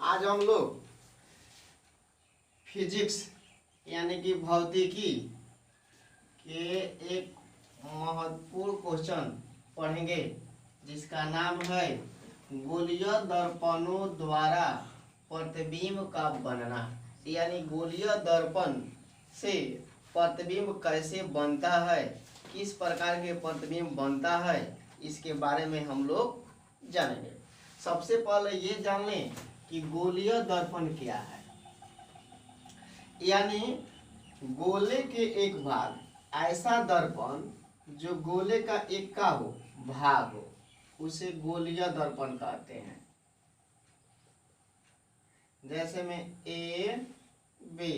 आज हम लोग फिजिक्स यानी कि भौतिकी के एक महत्वपूर्ण क्वेश्चन पढ़ेंगे जिसका नाम है गोलीय दर्पणों द्वारा प्रतिबिंब का बनना। यानी गोलीय दर्पण से प्रतिबिंब कैसे बनता है, किस प्रकार के प्रतिबिंब बनता है, इसके बारे में हम लोग जानेंगे। सबसे पहले ये जान लें कि गोलीय दर्पण क्या है। यानी गोले के एक भाग, ऐसा दर्पण जो गोले का एक का हो भाग हो, उसे गोलीय दर्पण कहते हैं। जैसे में ए बी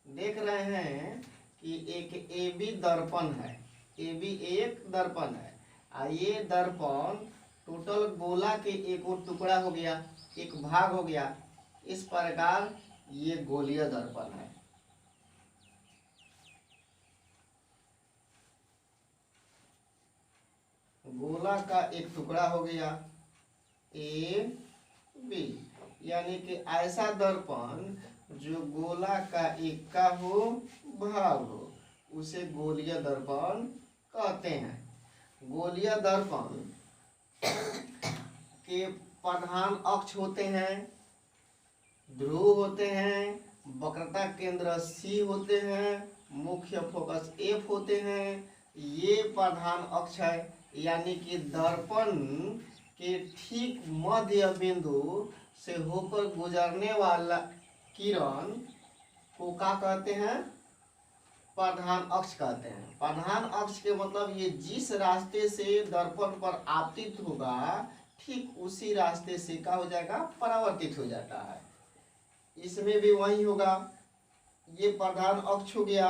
देख रहे हैं कि एक ए बी दर्पण है, ए बी एक दर्पण है। ये दर्पण टोटल गोला के एक और टुकड़ा हो गया, एक भाग हो गया। इस प्रकार ये गोलीय दर्पण है। गोला का एक टुकड़ा हो गया ए बी, यानी कि ऐसा दर्पण जो गोला का एक का हो भाग हो, उसे गोलीय दर्पण कहते हैं। गोलीय दर्पण के प्रधान अक्ष होते हैं, ध्रुव होते हैं, वक्रता केंद्र सी होते हैं, मुख्य फोकस एफ होते हैं। ये प्रधान अक्ष है। यानी कि दर्पण के ठीक मध्य बिंदु से होकर गुजरने वाला किरण को क्या कहते हैं? प्रधान अक्ष कहते हैं। प्रधान अक्ष के मतलब ये जिस रास्ते से दर्पण पर आपतित होगा, ठीक उसी रास्ते से क्या हो जाएगा? परावर्तित हो जाता है। इसमें भी वही होगा। ये प्रधान अक्ष हो गया।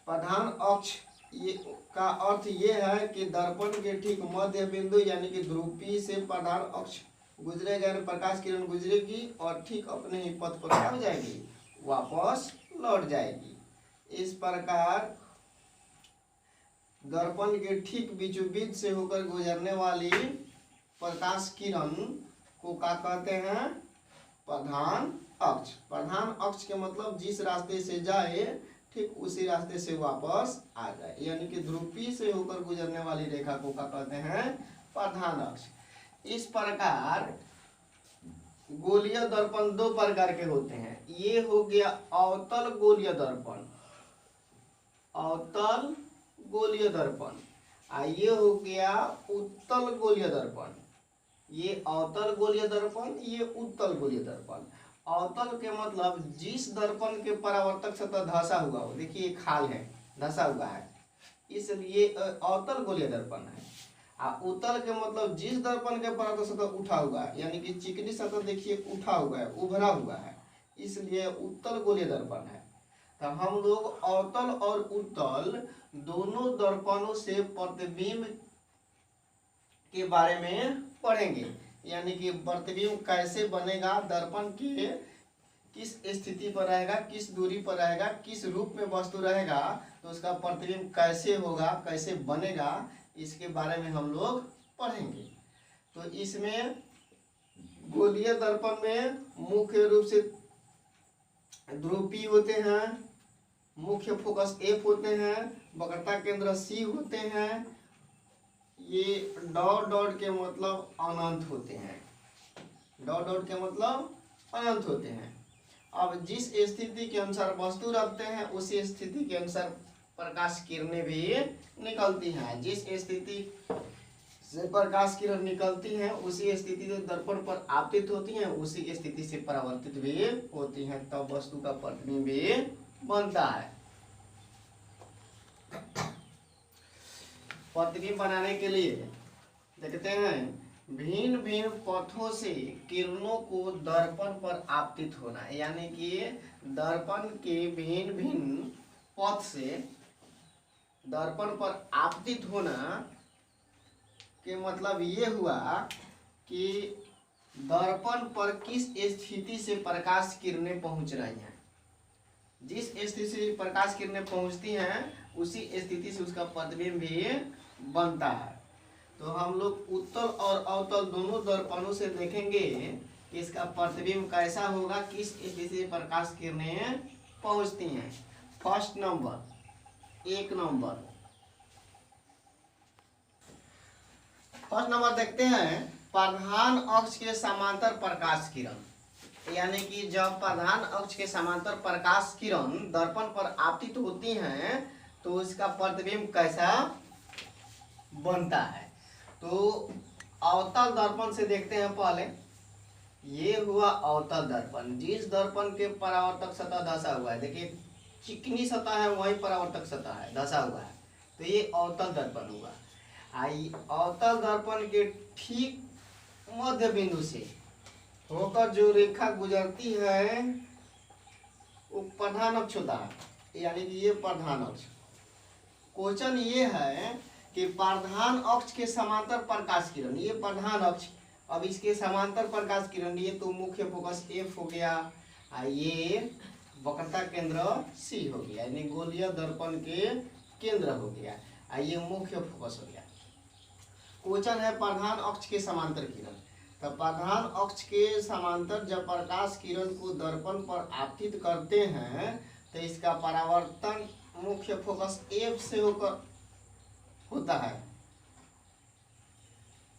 प्रधान अक्ष ये का अर्थ ये है कि दर्पण के ठीक मध्य बिंदु यानी कि ध्रुव P से प्रधान अक्ष गुजरेगा, प्रकाश किरण गुजरेगी और ठीक अपने ही पथ पर क्या हो जाएगी? वापस लौट जाएगी। इस प्रकार दर्पण के ठीक बीचों बीच से होकर गुजरने वाली प्रकाश किरण को क्या कहते हैं? प्रधान अक्ष। प्रधान अक्ष के मतलब जिस रास्ते से जाए ठीक उसी रास्ते से वापस आ जाए, यानी कि ध्रुव P से होकर गुजरने वाली रेखा को क्या कहते हैं? प्रधान अक्ष। इस प्रकार गोलीय दर्पण दो प्रकार के होते हैं। ये हो गया अवतल गोलीय दर्पण, अवतल गोलीय दर्पण। ये हो गया उत्तल गोलीय दर्पण। ये अवतल गोलीय दर्पण, ये उत्तल गोलीय दर्पण। अवतल के मतलब जिस दर्पण के परावर्तक सतह धंसा हुआ हो, देखिए खाल है, धंसा हुआ है, इसलिए अवतल गोलीय दर्पण है। उत्तल के मतलब जिस दर्पण के परावर्तक सतह उठा हुआ है, यानी कि चिकनी सतह देखिए उठा हुआ है, उभरा हुआ है, इसलिए उत्तल गोलीय दर्पण है। तो हम लोग अवतल और उत्तल दोनों दर्पणों से प्रतिबिंब के बारे में पढ़ेंगे। यानी कि प्रतिबिंब कैसे बनेगा, दर्पण के किस स्थिति पर रहेगा, किस दूरी पर रहेगा, किस रूप में वस्तु रहेगा, तो उसका प्रतिबिंब कैसे होगा, कैसे बनेगा, इसके बारे में हम लोग पढ़ेंगे। तो इसमें गोलीय दर्पण में मुख्य रूप से ध्रुव P होते हैं, मुख्य फोकस F होते हैं, वक्रता केंद्र C होते हैं। ये डॉट डॉट के मतलब अनंत होते हैं, डॉट डॉट के मतलब अनंत होते हैं। अब जिस स्थिति के अनुसार वस्तु रखते हैं उसी स्थिति के अनुसार प्रकाश किरणें भी निकलती हैं। जिस स्थिति से प्रकाश किरण निकलती हैं उसी स्थिति से दर्पण पर आपतित होती हैं, उसी स्थिति से परावर्तित भी होती हैं, तब वस्तु का प्रतिबिंब भी बनता है। प्रतिबिंब बनाने के लिए देखते हैं भिन्न भिन्न पथों से किरणों को दर्पण पर आपतित होना, यानी कि दर्पण के भिन्न भिन्न पथ से दर्पण पर आपतित होना के मतलब ये हुआ कि दर्पण पर किस स्थिति से प्रकाश किरणें पहुंच रही हैं। जिस स्थिति से प्रकाश किरणें पहुंचती हैं उसी स्थिति से उसका प्रतिबिंब भी बनता है। तो हम लोग उत्तल और अवतल दोनों दर्पणों से देखेंगे कि इसका प्रतिबिंब कैसा होगा, किस स्थिति से प्रकाश किरणें पहुंचती हैं। First number, 1 number, first number देखते हैं, प्रधान अक्ष के समांतर प्रकाश किरण। यानी कि जब प्रधान अक्ष के समांतर प्रकाश किरण दर्पण पर आपतित होती हैं तो इसका प्रतिबिंब कैसा बनता है। तो अवतल दर्पण से देखते हैं पहले। ये हुआ अवतल दर्पण, जिस दर्पण के परावर्तक सतह धसा हुआ है, देखिए चिकनी सतह है वही परावर्तक सतह है, धसा हुआ है, तो ये अवतल दर्पण हुआ। आई अवतल दर्पण के ठीक मध्य बिंदु से होकर जो रेखा गुजरती है वो प्रधान अक्ष होता है, यानी कि ये प्रधान अक्ष। क्वेश्चन ये है कि प्रधान अक्ष के समांतर प्रकाश किरण, ये प्रधान अक्ष, अब इसके समांतर प्रकाश किरण, ये तो मुख्य फोकस F हो गया, ये वक्रता केंद्र C हो गया, यानी गोलीय दर्पण के केंद्र हो गया, ये मुख्य फोकस हो गया। क्वेश्चन है प्रधान अक्ष के समांतर किरण। तो प्रधान अक्ष के समांतर जब प्रकाश किरण को दर्पण पर आपतित करते हैं तो इसका परावर्तन मुख्य फोकस F से होकर होता है,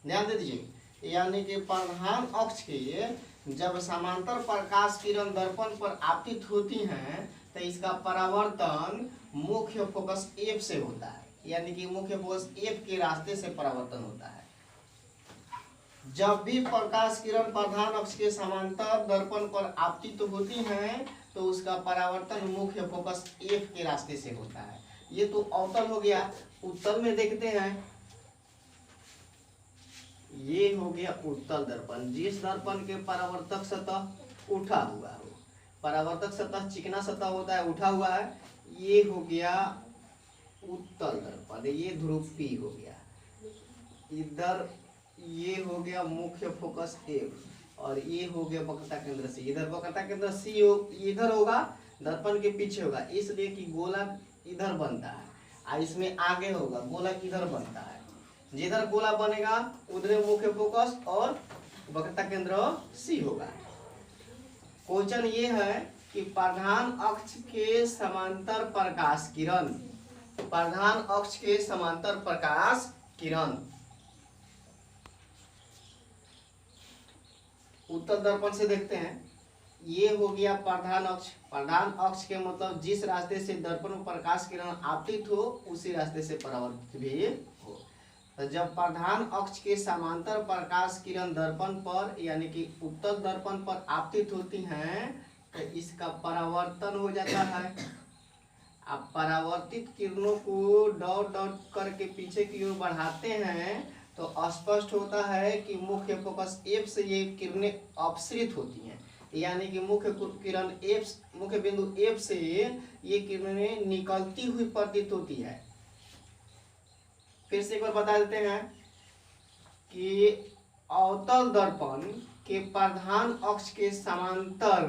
ध्यान दे दीजिए। यानी कि प्रधान अक्ष के जब समांतर प्रकाश किरण दर्पण पर आपतित होती हैं तो इसका परावर्तन मुख्य फोकस F से होता है, यानी कि मुख्य फोकस F के रास्ते से परावर्तन होता है। जब भी प्रकाश किरण प्रधान अक्ष के समांतर दर्पण पर आपतित होती हैं तो उसका परावर्तन मुख्य फोकस F के रास्ते से होता है। ये तो अवतल हो गया। उत्तल में देखते हैं, ये हो गया उत्तल दर्पण, जिस दर्पण के परावर्तक सतह उठा हुआ हो, परावर्तक सतह चिकना सतह होता है, उठा हुआ है, ये हो गया उत्तल दर्पण। ये ध्रुव P हो गया, इधर ये हो गया मुख्य फोकस F और ये हो गया वक्रता केंद्र C। इधर वक्रता केंद्र C इधर होगा, दर्पण के पीछे होगा, इसलिए कि गोला इधर बनता है और इसमें आगे होगा, गोला इधर बनता है। जिधर गोला बनेगा उधर मुख्य फोकस और वक्रता केंद्र C होगा। क्वेश्चन ये है कि प्रधान अक्ष के समांतर प्रकाश किरण, प्रधान अक्ष के समांतर प्रकाश किरण उत्तल दर्पण से देखते हैं। ये हो गया प्रधान अक्ष। प्रधान अक्ष के मतलब जिस रास्ते से दर्पण में प्रकाश किरण आपतित हो उसी रास्ते से परावर्तित भी हो। तो जब प्रधान अक्ष के समांतर प्रकाश किरण दर्पण पर यानी कि उत्तल दर्पण पर आपतित होती हैं तो इसका परावर्तन हो जाता है। अब परावर्तित किरणों को डॉट डॉट करके पीछे की ओर बढ़ाते हैं तो स्पष्ट होता है कि मुख्य फोकस F से ये किरणें अपसृत होती हैं, यानी कि मुख्य किरण F, मुख्य बिंदु F से ये किरणें निकलती हुई प्रतीत होती है। फिर से एक बार बता देते हैं कि अवतल दर्पण के प्रधान अक्ष के समांतर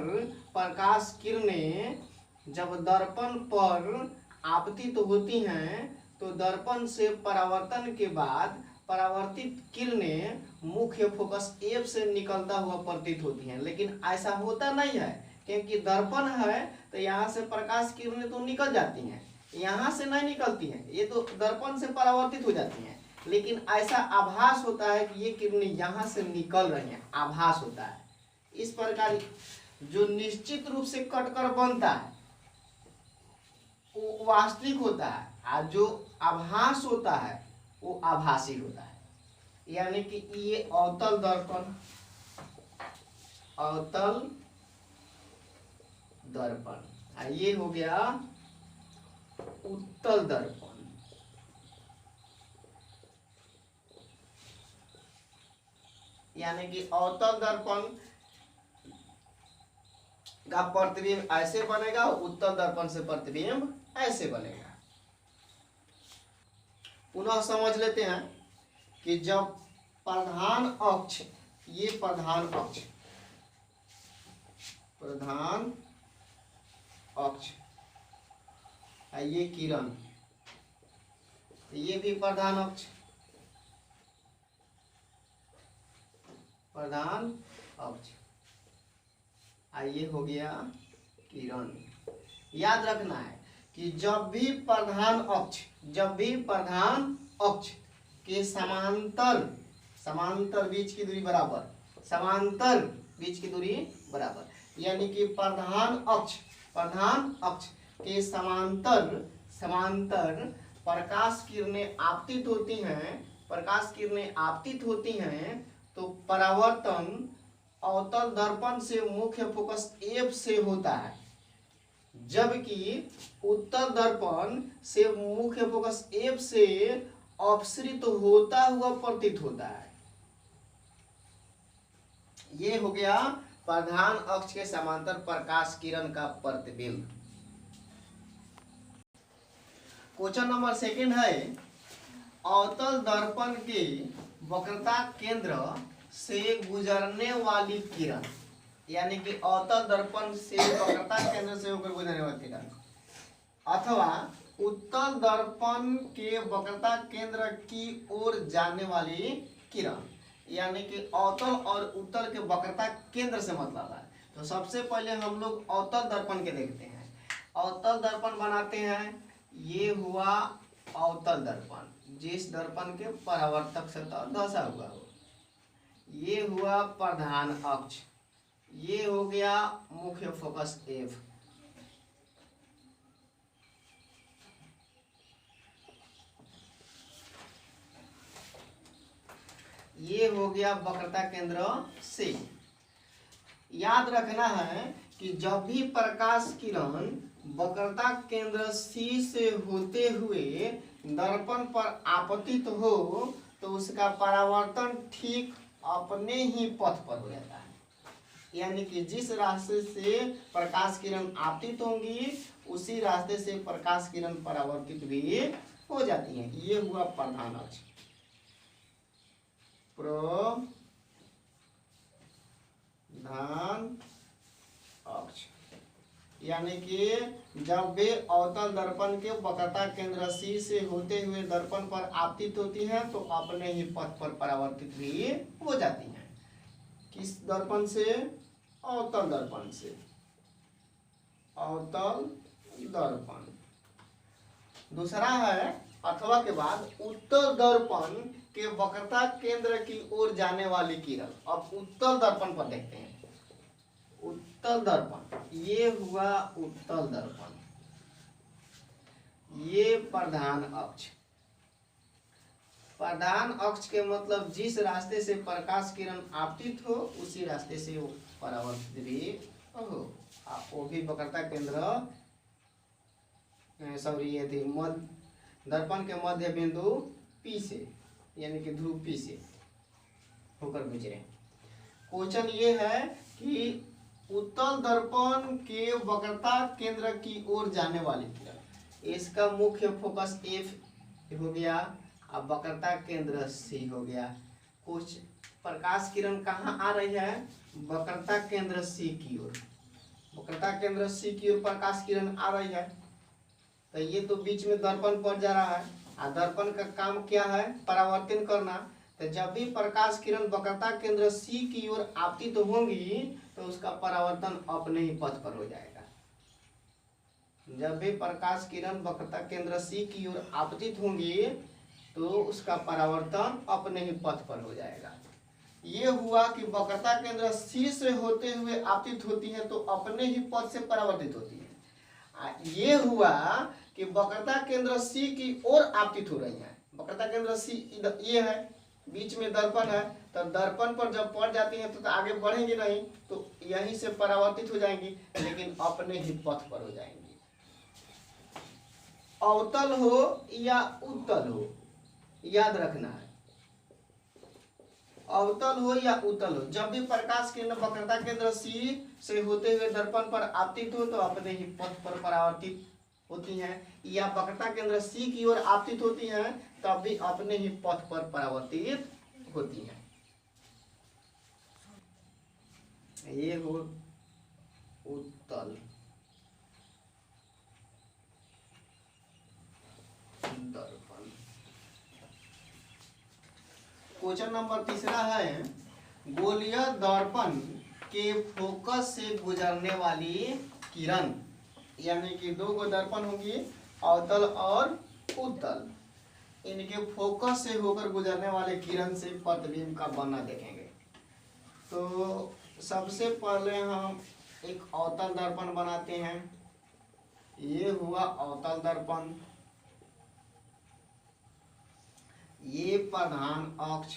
प्रकाश किरणें जब दर्पण पर आपतित होती हैं तो दर्पण से परावर्तन के बाद परावर्तित किरणें मुख्य फोकस F से निकलता हुआ प्रतीत होती हैं। लेकिन ऐसा होता नहीं है, क्योंकि दर्पण है तो यहाँ से प्रकाश किरणें तो निकल जाती हैं, यहाँ से नहीं निकलती हैं, ये तो दर्पण से परावर्तित हो जाती हैं। लेकिन ऐसा आभास होता है कि ये किरणें यहाँ से निकल रही हैं, आभास होता है। इस प्रकार जो निश्चित रूप से कटकर बनता है वो वास्तविक होता है, और जो आभास होता है वो आभासी होता है। यानी कि ये अवतल दर्पण, अवतल दर्पण, ये हो गया उत्तल दर्पण। यानी कि अवतल दर्पण का प्रतिबिंब ऐसे बनेगा, उत्तल दर्पण से प्रतिबिंब ऐसे बनेगा। पुनः समझ लेते हैं कि जब प्रधान अक्ष, ये प्रधान अक्ष, प्रधान अक्ष, ये किरण, ये भी प्रधान अक्ष, प्रधान अक्ष। ये हो गया किरण। याद रखना है कि जब भी प्रधान अक्ष के समांतर बीच की दूरी बराबर, समांतर बीच की दूरी बराबर, यानी कि प्रधान अक्ष के समांतर प्रकाश किरणें आपतित होती हैं, तो परावर्तन अवतल दर्पण से मुख्य फोकस F से होता है, जबकि उत्तल दर्पण से मुख्य फोकस F से अपसृत होता हुआ प्रतीत होता है। ये हो गया प्रधान अक्ष के समांतर प्रकाश किरण का प्रतिबिंब। क्वेश्चन नंबर 2 है, अवतल दर्पण के वक्रता केंद्र से गुजरने वाली किरण, यानी कि अवतल दर्पण से वक्रता केंद्र से होकर गुजरने वाली किरण, अथवा उत्तल दर्पण के वक्रता केंद्र की ओर जाने वाली किरण, यानी कि अवतल और उत्तल के वक्रता केंद्र से मतलब है। तो सबसे पहले हम लोग अवतल दर्पण के देखते हैं। अवतल दर्पण बनाते हैं। ये हुआ अवतल दर्पण, जिस दर्पण के परावर्तक सतह धंसा हुआ हो। ये हुआ प्रधान अक्ष, ये हो गया मुख्य फोकस F। ये हो गया वक्रता केंद्र C। याद रखना है कि जब भी प्रकाश किरण वक्रता केंद्र C से होते हुए दर्पण पर आपतित हो, तो उसका परावर्तन ठीक अपने ही पथ पर हो जाता है, यानी कि जिस रास्ते से प्रकाश किरण आपतित होंगी उसी रास्ते से प्रकाश किरण परावर्तित भी हो जाती हैं। ये हुआ प्रधान अक्ष, प्रधान अक्ष, यानी कि जब वे अवतल दर्पण के वक्रता केंद्र C से होते हुए दर्पण पर आपतित होती हैं, तो अपने ही पथ पर परावर्तित भी हो जाती हैं। किस दर्पण से? अवतल दर्पण से। अवतल दर्पण। दूसरा है अथवा के बाद उत्तल दर्पण के वक्रता केंद्र की ओर जाने वाली किरण। अब उत्तल दर्पण पर देखते हैं। उत्तल दर्पण, ये हुआ उत्तल दर्पण, ये प्रधान अक्ष। प्रधान अक्ष के मतलब जिस रास्ते से प्रकाश किरण आपतित हो उसी रास्ते से वो परावर्तित भी हो। वो भी वक्रता केंद्र यदि दर्पण के मध्य बिंदु P से, यानी कि ध्रुव P से होकर गुजरे। क्वेश्चन ये है कि उत्तल दर्पण के वक्रता केंद्र की ओर जाने वाली किरण, इसका मुख्य फोकस F हो गया, अब वक्रता केंद्र C हो गया। कुछ प्रकाश किरण कहाँ आ रही है? वक्रता केंद्र C की ओर। वक्रता केंद्र C की ओर प्रकाश किरण आ रही है, तो ये तो बीच में दर्पण पड़ जा रहा है। दर्पण का काम क्या है? परावर्तन करना। तो जब भी प्रकाश किरण वक्रता केंद्र C की ओर आपतित होंगी तो उसका परावर्तन अपने ही पथ पर हो जाएगा। जब भी प्रकाश किरण वक्रता केंद्र C की ओर आपतित होंगी तो उसका परावर्तन अपने ही पथ पर हो जाएगा। ये हुआ कि वक्रता केंद्र C से होते हुए आपतित होती है तो अपने ही पथ से परावर्तित होती है। ये हुआ कि वक्रता केंद्र C की ओर आपतित हो रही है। वक्रता केंद्र C ये है, बीच में दर्पण है, तो दर्पण पर जब पड़ जाती है तो आगे बढ़ेंगे नहीं, तो यहीं से परावर्तित हो जाएंगी, लेकिन अपने ही पथ पर हो जाएंगी। अवतल हो या उत्तल हो, याद रखना है। अवतल हो या उत्तल हो, जब भी प्रकाश किरण वक्रता केंद्र C से होते हुए दर्पण पर आपतित हो तो अपने ही पथ पर परावर्तित होती हैं, या वक्रता केंद्र C की ओर आपतित होती हैं तब भी अपने ही पथ पर परावर्तित होती हैं। ये हो उत्तल दर्पण। क्वेश्चन नंबर 3 है, गोलीय दर्पण के फोकस से गुजरने वाली किरण, यानी कि दो गो दर्पण होंगी, अवतल और उत्तल, इनके फोकस से होकर गुजरने वाले किरण से प्रतिबिंब का बनना देखेंगे। तो सबसे पहले हम एक अवतल दर्पण बनाते हैं। ये हुआ अवतल दर्पण, ये प्रधान अक्ष,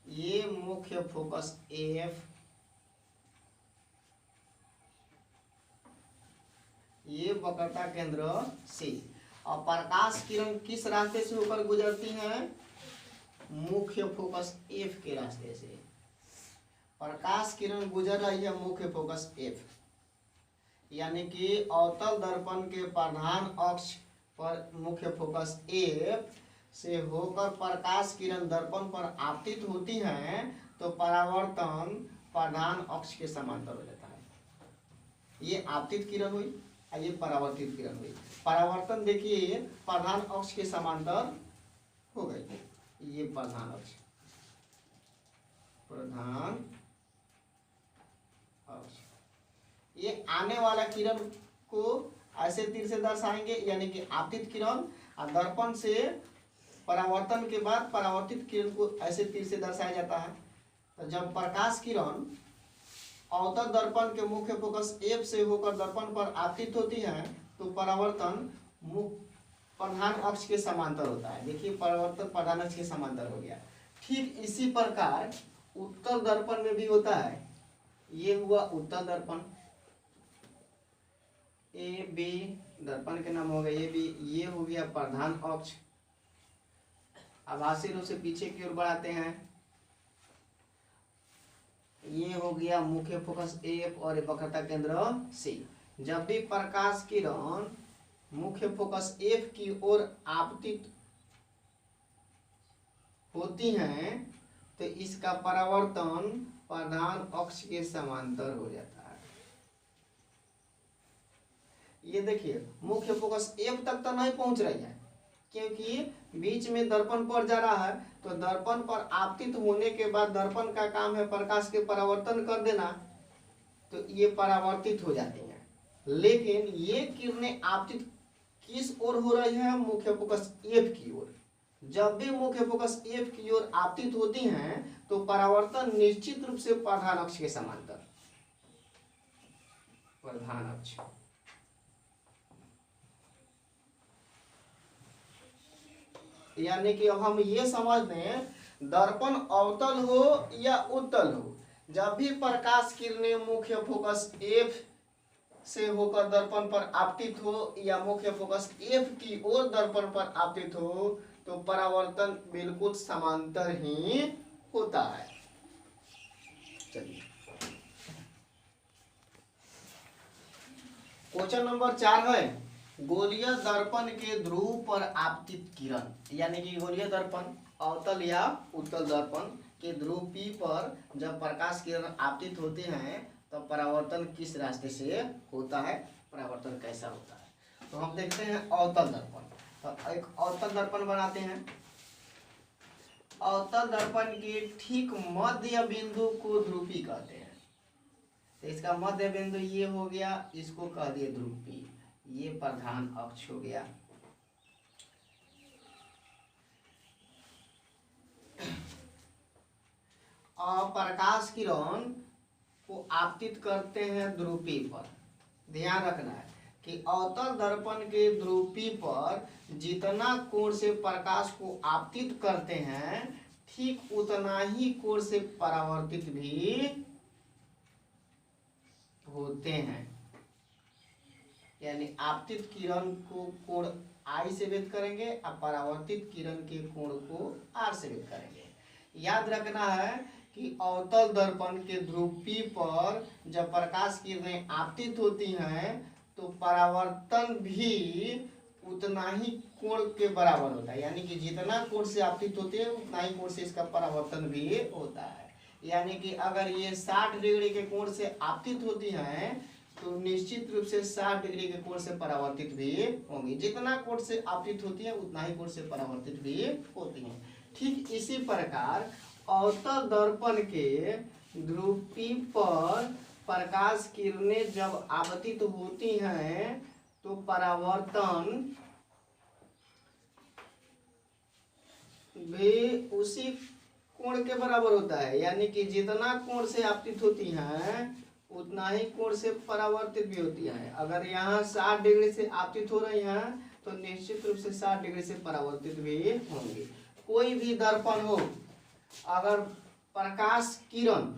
ये मुख्य फोकस एफ, ये वक्रता केंद्र सी। और प्रकाश किरण किस रास्ते से होकर गुजरती है? मुख्य फोकस एफ के रास्ते से। प्रकाश किरण गुजर रही है मुख्य फोकस एफ, यानी कि अवतल दर्पण के प्रधान अक्ष पर मुख्य फोकस एफ से होकर प्रकाश किरण दर्पण पर आपतित होती हैं, तो परावर्तन प्रधान अक्ष के समांतर हो जाता है। ये आपतित किरण हुई और ये परावर्तित किरण हुई। परावर्तन देखिए प्रधान अक्ष के समांतर हो गई, ये प्रधान अक्ष, प्रधान अक्ष। ये आने वाला किरण को ऐसे तीर से दर्शाएंगे, यानी कि आपतित किरण, और दर्पण से परावर्तन के बाद परावर्तित किरण को ऐसे तीर से दर्शाया जाता है। तो जब प्रकाश किरण अवतल दर्पण के मुख्य फोकस एफ से होकर दर्पण पर आपतित होती है, तो परावर्तन प्रधान अक्ष के समांतर होता है। देखिए परावर्तन प्रधान अक्ष के समांतर हो गया। ठीक इसी प्रकार उत्तल दर्पण में भी होता है। ये हुआ उत्तल दर्पण, ए बी दर्पण के नाम हो गए ए बी। ये हो गया प्रधान अक्ष। आभासी रूप से पीछे की ओर बढ़ाते हैं। ये हो गया मुख्य फोकस एफ और वक्रता केंद्र सी। जब भी प्रकाश किरण मुख्य फोकस एफ की ओर आपतित होती हैं, तो इसका परावर्तन प्रधान अक्ष के समांतर हो जाता है। ये देखिए मुख्य फोकस एफ तक तो नहीं पहुंच रही है, क्योंकि बीच में दर्पण पर जा रहा है। तो दर्पण पर आपतित होने के बाद दर्पण का काम है प्रकाश के परावर्तन कर देना, तो ये परावर्तित हो जाती हैं। लेकिन ये किरणें आपतित किस ओर हो रही है? मुख्य फोकस एफ की ओर। जब भी मुख्य फोकस एफ की ओर आपतित होती हैं, तो परावर्तन निश्चित रूप से प्रधान अक्ष के समांतर, प्रधान अक्ष। यानी कि हम ये समझ लें, दर्पण अवतल हो या उत्तल हो, जब भी प्रकाश किरणें मुख्य फोकस एफ से होकर दर्पण पर आपतित हो या मुख्य फोकस एफ की ओर दर्पण पर आपतित हो, तो परावर्तन बिल्कुल समांतर ही होता है। चलिए क्वेश्चन नंबर 4 है, गोलीय दर्पण के ध्रुव पर आपतित किरण, यानी कि गोलीय दर्पण अवतल या उत्तल दर्पण के ध्रुव P पर जब प्रकाश किरण आपतित होते हैं, तो परावर्तन किस रास्ते से होता है, परावर्तन कैसा होता है। तो हम देखते हैं अवतल दर्पण। तो एक अवतल दर्पण बनाते हैं। अवतल दर्पण के ठीक मध्य बिंदु को ध्रुव P कहते हैं। तो इसका मध्य बिंदु ये हो गया, इसको कह दिए ध्रुव P। ये प्रधान अक्ष हो गया। और प्रकाश किरण को आपतित करते हैं ध्रुव P पर। ध्यान रखना है कि अवतल दर्पण के ध्रुव P पर जितना कोण से प्रकाश को आपतित करते हैं, ठीक उतना ही कोण से परावर्तित भी होते हैं। यानी आपतित किरण को कोण I से व्यक्त करेंगे और परावर्तित किरण के कोण को R से व्यक्त करेंगे। याद रखना है कि अवतल दर्पण के ध्रुव P पर जब प्रकाश किरणें आपतित होती हैं, तो परावर्तन भी उतना ही कोण के बराबर होता है। यानी कि जितना कोण से आपतित होते हैं, उतना ही कोण से इसका परावर्तन भी होता है। यानी कि अगर ये 60 डिग्री के कोण से आपतित होती हैं, तो निश्चित रूप से 60 डिग्री के कोण से परावर्तित भी होंगी। जितना कोण से आपतित होती है, उतना ही कोण से परावर्तित भी होती हैं। ठीक इसी प्रकार अवतल दर्पण के ध्रुवी पर प्रकाश किरणें जब आपतित होती हैं तो परावर्तन भी उसी कोण के बराबर होता है, यानी कि जितना कोण से आपतित होती हैं उतना ही कोण से परावर्तित भी होती हैं। अगर यहाँ 60 डिग्री से आपतित हो रही हैं तो निश्चित रूप से 60 डिग्री से परावर्तित भी होंगी। कोई भी दर्पण हो, अगर प्रकाश किरण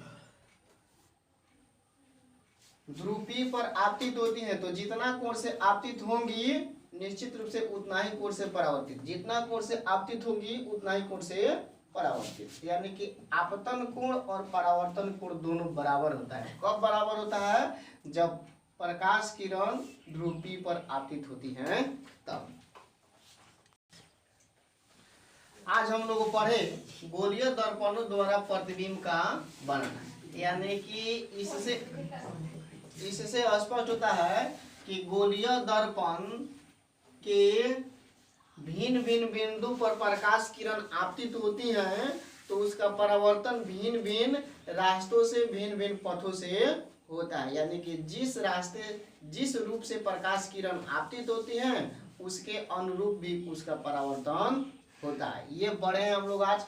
ध्रुवी पर आपतित होती है तो जितना कोण से आपतित होंगी निश्चित रूप से उतना ही कोण से परावर्तित, जितना कोण से आपतित होगी उतना ही कोण से परावर्तित, यानी कि आपतन कोण और परावर्तन कोण दोनों बराबर होता है। कब बराबर होता है? जब प्रकाश किरण ध्रुवी पर आपतित होती हैं तब। आज हम लोग पढ़े गोलीय दर्पणों द्वारा प्रतिबिंब का बनना, यानी कि इससे स्पष्ट होता है कि गोलीय दर्पण के भिन्न भिन्न बिंदु पर प्रकाश किरण आपतित होती हैं तो उसका परावर्तन भिन्न भिन्न रास्तों से भिन्न भिन्न पथों से होता है, यानी कि जिस रूप से प्रकाश किरण आपतित होती हैं उसके अनुरूप भी उसका परावर्तन होता है। ये पढ़े हैं हम लोग आज।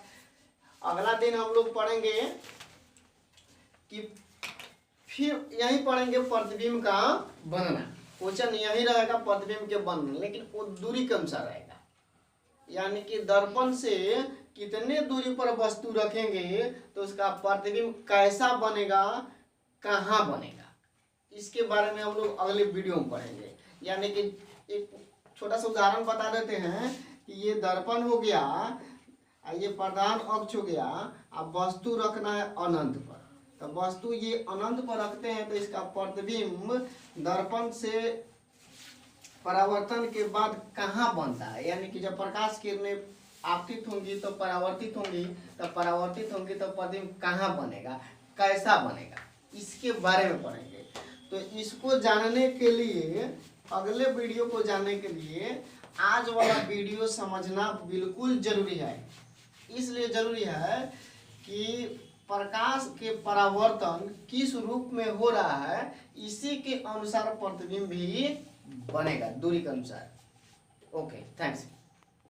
अगला दिन हम लोग पढ़ेंगे कि फिर यही पढ़ेंगे प्रतिबिंब का बनना। क्वेश्चन यही रहेगा प्रतिबिंब के बनना, लेकिन वो दूरी के अनुसार रहेगा, यानी कि दर्पण से कितने दूरी पर वस्तु रखेंगे तो उसका प्रतिबिंब कैसा बनेगा, कहाँ बनेगा, इसके बारे में हम लोग अगले वीडियो में पढ़ेंगे। यानी कि एक छोटा सा उदाहरण बता देते हैं कि ये दर्पण हो गया, ये प्रधान अक्ष हो गया, अब वस्तु रखना है अनंत पर, तो वस्तु ये अनंत पर रखते हैं तो इसका प्रतिबिंब दर्पण से परावर्तन के बाद कहाँ बनता है, यानी कि जब प्रकाश किरणें आपतित होंगी तो परावर्तित होंगी, तो परावर्तित होंगी तो प्रतिबिंब कहाँ बनेगा, कैसा बनेगा, इसके बारे में पढ़ेंगे। तो इसको जानने के लिए, अगले वीडियो को जानने के लिए आज वाला वीडियो समझना बिल्कुल जरूरी है। इसलिए जरूरी है कि प्रकाश के परावर्तन किस रूप में हो रहा है, इसी के अनुसार प्रतिबिंब भी बनेगा दूरी के अनुसार। Okay, thanks.